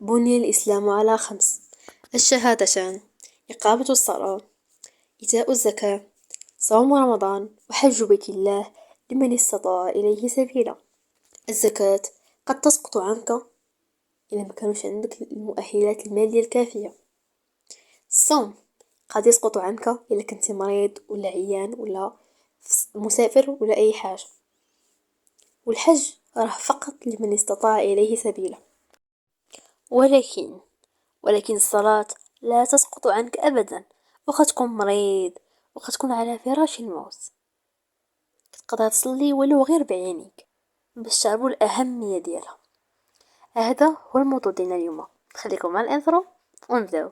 بني الإسلام على خمس: الشهادتان، إقامة الصلاة، إيتاء الزكاة، صوم رمضان، وحج بيت الله لمن استطاع إليه سبيلا. الزكاة قد تسقط عنك إذا ما كانش عندك المؤهلات المالية الكافية. الصوم قد يسقط عنك إذا كنت مريض ولا عيان ولا مسافر ولا أي حاجة. والحج راه فقط لمن استطاع إليه سبيلا. ولكن الصلاة لا تسقط عنك أبدا. وقد تكون مريض، وقد تكون على فراش الموت، تقدر تصلي ولو غير بعينيك باش تعرفوا الأهمية ديالها. هذا هو الموضوع ديالنا اليوم. خليكم مع الانترو ونبداو.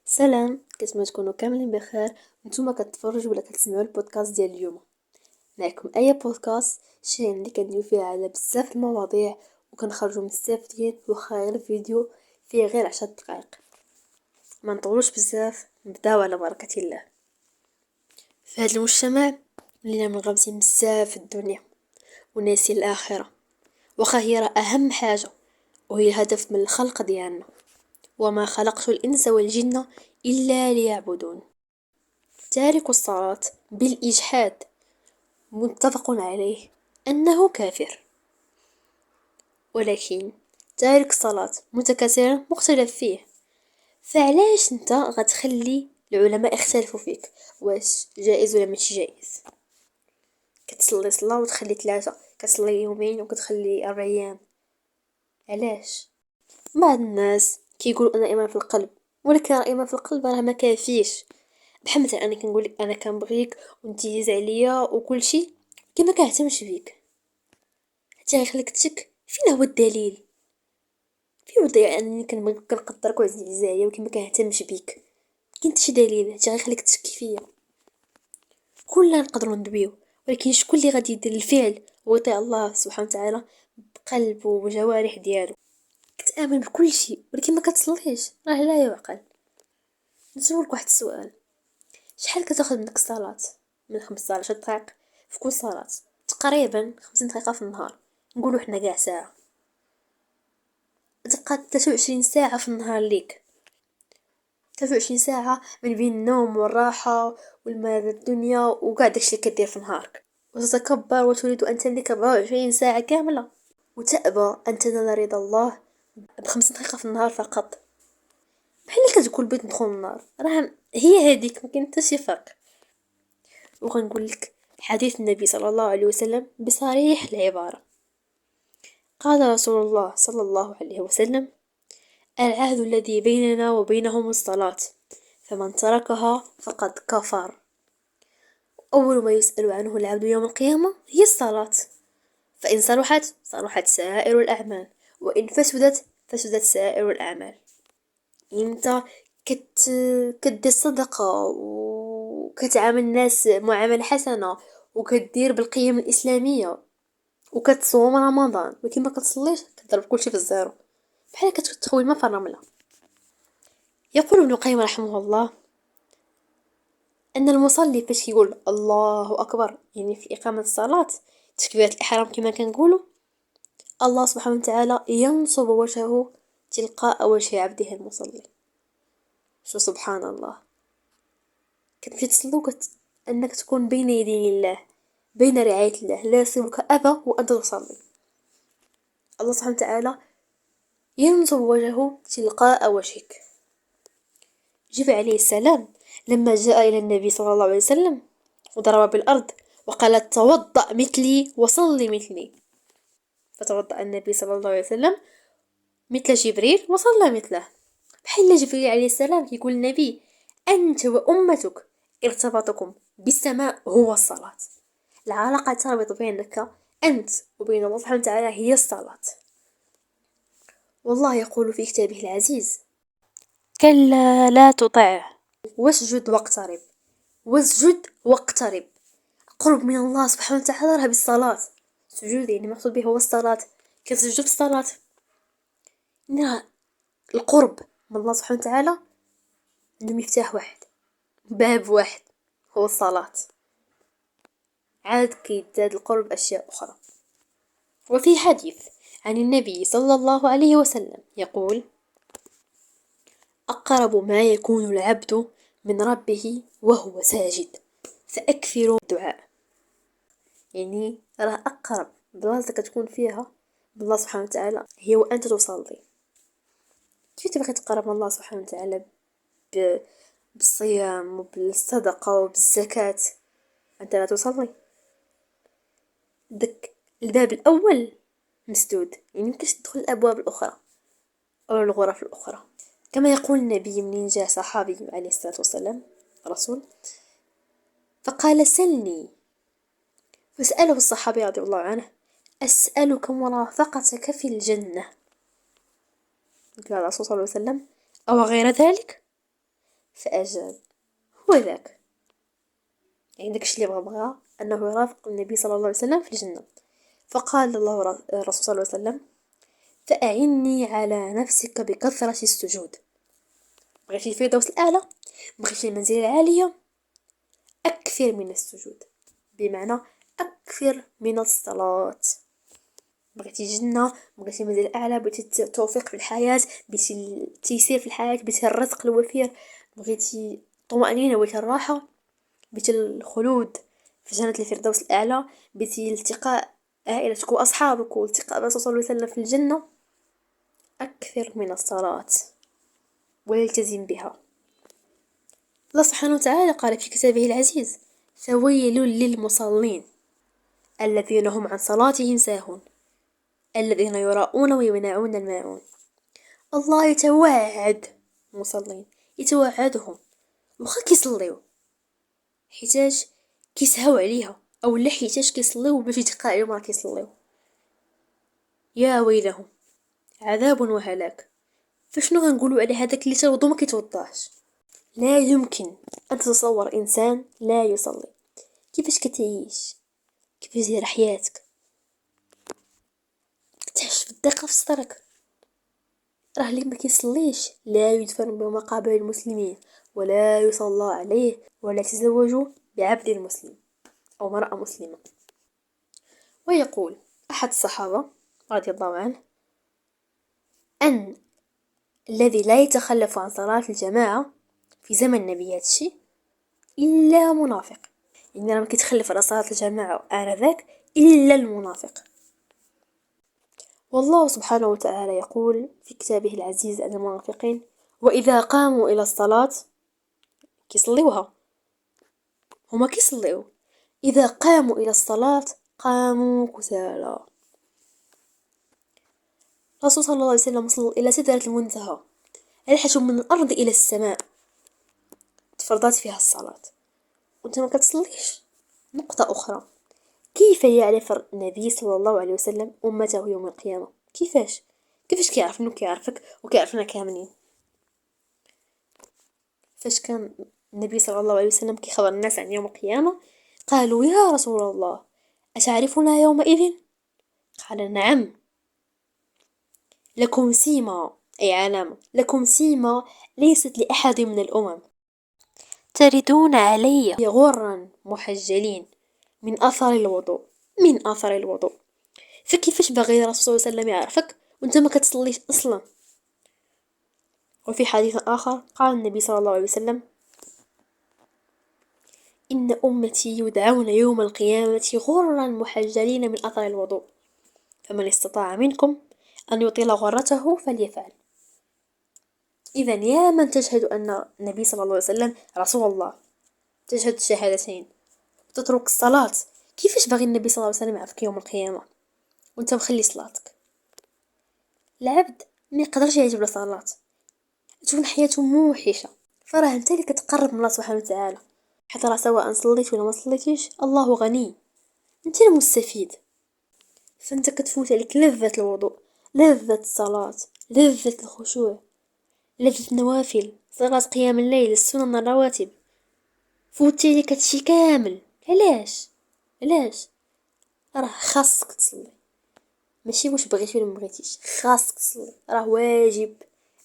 سلام، كنتمنى تكونوا كاملين بخير. نتوما كتفرجوا ولا كتسمعوا البودكاست ديال اليوم. معكم اي بودكاست شي اللي كنديرو فيه على بزاف المواضيع وكنخرجوا مستافدين، واخا غير فيديو فيه غير 10 دقائق. ما نطولوش بزاف، نبداو على بركة الله. في هذا المجتمع اللي منغمسين بزاف في الدنيا وناسي الآخرة، واخا هي راه أهم حاجة وهي الهدف من الخلق ديالنا. وما خلقت الإنس والجن إلا ليعبدون. تارك الصلاة بالإجحاد متفق عليه أنه كافر، ولكن تارك الصلاة متكاسلا مختلف فيه. فعلاش انت غتخلي العلماء يختلفوا فيك واش جائز ولا ماشي جائز؟ كتصلي صلاة وتخلي 3، كتصلي يومين وكتخلي 4 أيام، علاش؟ بعض الناس كيقولوا انا ايمان في القلب، ولكن ايمان في القلب راه ما كافيش. بحال مثلا انا كنقولك انا كنبغيك وانت يز عليا وكل شيء كما كنهتمش بيك، حتى غيخليك تشك فين هو الدليل؟ في وضع انني كنبغيك كنقدرك وعزيز عليا ولكن ما كنهتمش بيك، كاين شي دليل حتى غيخليك تشكي فيا؟ كلنا نقدروا ندويو، ولكن شكون اللي غادي يدير الفعل ويطيع الله سبحانه وتعالى بقلبه وجوارح ديالو؟ كتآمن بكل شيء ولكن ما كتصليش، راه لا يعقل. نسولك واحد السؤال: شحال كتاخذ منك الصلاة؟ من 15 دقائق في كل صلاة، تقريبا 50 دقيقة في النهار، نقولوا حنا كاع ساعة. تبقى 23 ساعة في النهار ليك، 23 ساعة من بين النوم والراحة والمال الدنيا وقاع داكشي اللي كدير في نهارك، وتتكبر وتريد أن تملك 24 ساعة كاملة وتأبى أن تنال رضا الله ب5 دقائق في النهار فقط. بحال اللي كتقول بغيت ندخل النار، راه هي هذيك، ما كاين حتى شي فرق. وغنقول لك حديث النبي صلى الله عليه وسلم بصريح العبارة. قال رسول الله صلى الله عليه وسلم: العهد الذي بيننا وبينهم الصلاة، فمن تركها فقد كفر. أول ما يسأل عنه العبد يوم القيامة هي الصلاة، فإن صلحت صلحت سائر الأعمال، وإن فسدت فسدت سائر الأعمال. انت كدير صدقة وكتعامل الناس معاملة حسنة وكدير بالقيم الإسلامية وكتصوم رمضان، ولكن ما كتصليش، كتضرب كلشي في الزيرو، بحال كتخوي الماء في الرملة. يقول ابن القيم رحمه الله أن المصلي فاش يقول الله أكبر، يعني في إقامة الصلاة، تكبيرة الإحرام كما كنقولوا، الله سبحانه وتعالى ينصب وجهه تلقاء وجه عبده المصلي. شو سبحان الله، كتمشي تصلي أنك تكون بين يدي الله، بين رعاية الله، لا يصيبك أذى وأنت تصلي. الله سبحانه وتعالى ينصب وجهه تلقاء وجهك. جبريل عليه السلام لما جاء إلى النبي صلى الله عليه وسلم وضرب بالأرض وقال: توضأ مثلي وصلي مثلي، فتوضأ النبي صلى الله عليه وسلم مثل جبريل وصلى مثله. بحال جبريل عليه السلام يقول النبي: أنت وأمتك ارتباطكم بالسماء هو الصلاة، العلاقة تربط بينك أنت وبين الله سبحانه وتعالى هي الصلاة. والله يقول في كتابه العزيز: كلا لا تطعه واسجد واقترب، واسجد واقترب. قرب من الله سبحانه وتعالى راه بالصلاة. السجود يعني مقصود به هو الصلاة، كتسجد في الصلاة، إنها القرب من الله سبحانه وتعالى عنده مفتاح واحد، باب واحد، هو الصلاة. عاد كيزداد القرب أشياء أخرى. وفي حديث عن النبي صلى الله عليه وسلم يقول: أقرب ما يكون العبد من ربه وهو ساجد فأكثروا الدعاء. يعني راه أقرب بلاصة كتكون فيها بالله سبحانه وتعالى هي وأنت تصلي. كيف تبغي تقرب من الله سبحانه وتعالى؟ بالصيام وبالصدقة وبالزكاة أنت لا تصلي. دك الباب الأول مسدود، يعني مكنش تدخل الأبواب الأخرى أو الغرف الأخرى. كما يقول النبي منين جاء صحابي عليه الصلاة والسلام رسول فقال: سلني. فسأله الصحابي رضي الله عنه: أسألك مرافقتك في الجنة. قال الرسول صلى الله عليه وسلم: أو غير ذلك؟ فأجاب: هو ذاك. يعني داكشي اللي بغى أنه يرافق النبي صلى الله عليه وسلم في الجنة. فقال الله الرسول صلى الله عليه وسلم: فأعني على نفسك بكثرة السجود. بغيتي الفردوس الأعلى، بغيتي المنزلة العالية، أكثر من السجود، بمعنى أكثر من الصلاة. بغيتي الجنة، بغيتي المنزل الأعلى، بغيتي التوفيق في الحياة، بغيتي التيسير في الحياة، بغيتي الرزق الوفير، بغيتي الطمأنينة، بغيتي الراحة، بغيتي الخلود في جنة الفردوس الأعلى، بغيتي التقاء عائلتك وأصحابك والتقاء الرسول صلى الله عليه وسلم في الجنة، أكثر من الصلاة والتزم بها. الله سبحانه وتعالى قال في كتابه العزيز: فويل للمصلين الذين هم عن صلاتهم ساهون الذين يراءون ويمنعون الماعون. الله يتوعد المصلين، يتوعدهم وخا كيصليو حيتاش كيسهاو عليها او لا حيتاش كيصليو باش يتقى عليهم راه كيصليو. يا ويلهم عذاب وهلاك. فشنو غنقولوا على هذاك اللي توضو ما كيتوضاش؟ لا يمكن ان تتصور انسان لا يصلي كيفاش كتعيش، كيفاش داير حياتك، تعيش في الضيقه في صدرك. راه اللي ما كيصليش لا يدفن بمقابر المسلمين ولا يصلى عليه ولا يتزوج بعبد مسلم أو امرأة مسلمة. ويقول أحد الصحابة رضي الله عنه أن الذي لا يتخلف عن صلاة الجماعة في زمن النبي هادشي إلا منافق. يعني ما كيتخلف على صلاة الجماعة آنذاك إلا المنافق. والله سبحانه وتعالى يقول في كتابه العزيز عن المنافقين: وإذا قاموا إلى الصلاة كيصليوها، هما كيصليو، إذا قاموا إلى الصلاة قاموا كسالى. الرسول صلى الله عليه وسلم وصل إلى سدرة المنتهى، رحلة من الأرض إلى السماء تفرضات فيها الصلاة وأنت ما كتصليش. نقطة أخرى: كيف يعرف النبي صلى الله عليه وسلم أمته يوم القيامة؟ كيفاش كيعرف إنه كيعرفك وكيعرفنا كاملين؟ فاش كان النبي صلى الله عليه وسلم كيخبر الناس عن يوم القيامة قالوا: يا رسول الله أتعرفنا يومئذ؟ قال: نعم، لكم سيما، أي علامة، لكم سيما ليست لأحد من الأمم، تردون علي غرا محجلين من أثر الوضوء. من أثر الوضوء. فكيفاش باغي الرسول صلى الله عليه وسلم يعرفك وانت ما كتصليش أصلا؟ وفي حديث آخر قال النبي صلى الله عليه وسلم: إن أمتي يدعون يوم القيامة غرا محجلين من أثر الوضوء، فمن استطاع منكم أن يطيل غرته فليفعل. إذا يا من تشهد أن النبي صلى الله عليه وسلم رسول الله، تشهد الشهادتين وتترك الصلاة، كيفاش باغي النبي صلى الله عليه وسلم يعرفك يوم القيامة وانت مخلي صلاتك؟ العبد ما يقدرش يعجب له صلاة، تكون حياته موحشة. فراه انت اللي كتقرب من الله سبحانه وتعالى، حتى راه سواء صليت ولا ما صليتيش الله غني، انت المستفيد. فانت كتفوت عليك لذة الوضوء، لذة الصلاة، لذة الخشوع، لذة النوافل، صلاة قيام الليل، السنن الرواتب، فوتي لك هادشي كامل. علاش؟ علاش؟ راه خاصك تصلي، ماشي واش بغيتي ولا مبغيتيش، خاصك تصلي، راه واجب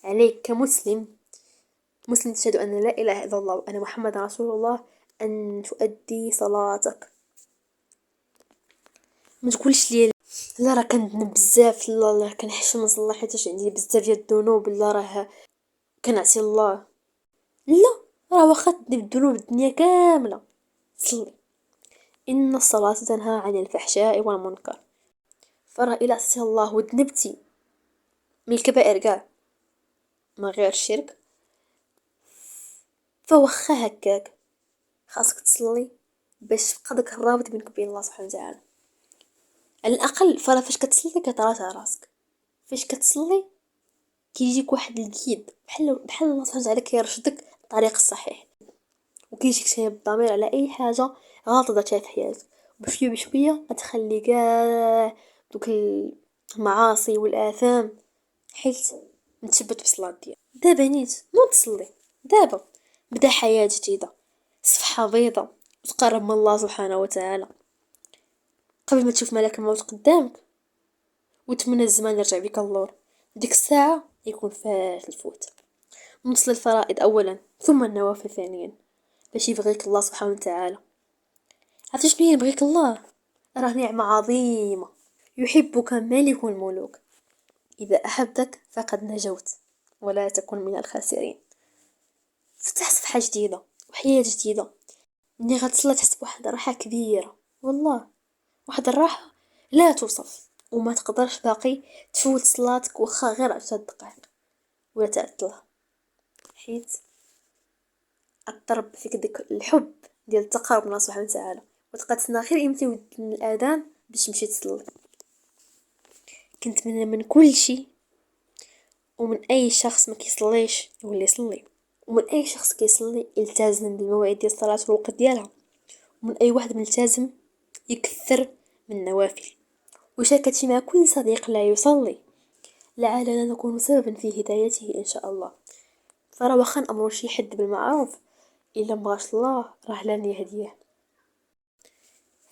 عليك كمسلم. مسلم تشهد ان لا اله الا الله وان محمد رسول الله ان تؤدي صلاتك. ما تقولش لي لا راه كنذنب بزاف، لا لا كنحشم نصلي حيتاش عندي بزاف ديال الذنوب، لا راه كنعصي الله. لا، راه واخا تذنب ذنوب الدنيا كامله صلي، ان الصلاه تنهى عن الفحشاء والمنكر. فراه الا عصيتي الله وذنبتي من الكبائر كاع ما غير الشرك، فوخا هكاك خاصك تصلي باش تبقى داك الرابط بينك وبين الله سبحانه وتعالى. على الاقل فراه فاش كتصلي كتراجع راسك، فاش كتصلي كيجيك واحد الجيد بحال الله سبحانه وتعالى كيرشدك الطريق الصحيح، وكيجيك شي الضمير على اي حاجه غلط درتيها في حياتك، بشويه بشويه غتخلي كاع دوك المعاصي والاثام حيت نتثبت بالصلاه ديالك. دابا نيت نوض تصلي، دابا بدا حياه جديده، صفحه بيضة، وتقرب من الله سبحانه وتعالى قبل ما تشوف ملك الموت قدامك وتمنى الزمان يرجع بك اللور. ديك الساعه يكون فات الفوت. نصل الفرائض اولا ثم النوافل ثانيا باش يبغيك الله سبحانه وتعالى. عرفتي شنو هي يبغيك الله؟ راه نعمة عظيمة. يحبك ملك الملوك، إذا أحبك فقد نجوت ولا تكن من الخاسرين. فتح صفحة جديدة وحياة جديدة، ملي غتصلي تحس بواحد الراحة كبيرة، والله واحد الراحة لا توصف، وما تقدرش باقي تفوت صلاتك واخا غير 10 دقائق ولا تعطلها، حيت الضرب فيك ديك الحب ديال التقرب من الله سبحانه وتعالى، وتبقى تسنى غير امتى يودن الاذان باش تمشي تصلي. كنتمنى من كل شيء ومن اي شخص ما كيصليش يولي يصلي، ومن اي شخص كيصلي يلتزم بالمواعيد ديال الصلاه والوقت ديالها، ومن اي واحد ملتزم يكثر من النوافل، وشاركتي مع كل صديق لا يصلي لعلنا نكون سببا في هدايته ان شاء الله. فراه واخا نأمرو شي حد بالمعروف، الا مبغاش الله راه لن يهديه.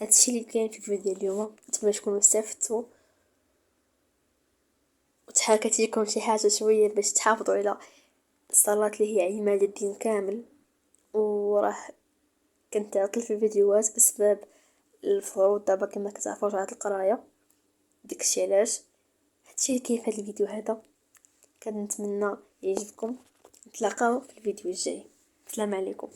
هادشي اللي كاين في الفيديو ديال اليوم، نتمنى تكونوا استفدتوا وتحاكت لكم شي حاجه شويه باش تحافظوا على الصلاه اللي هي عماد الدين كامل. وراه كنت عطل في الفيديوهات بسبب الفروض دابا كما كتعرفوا رجعت القرايه، داكشي علاش. هادشي اللي كاين في هاد الفيديو هذا، كنتمنى يعجبكم. نتلاقاو في الفيديو الجاي. السلام عليكم.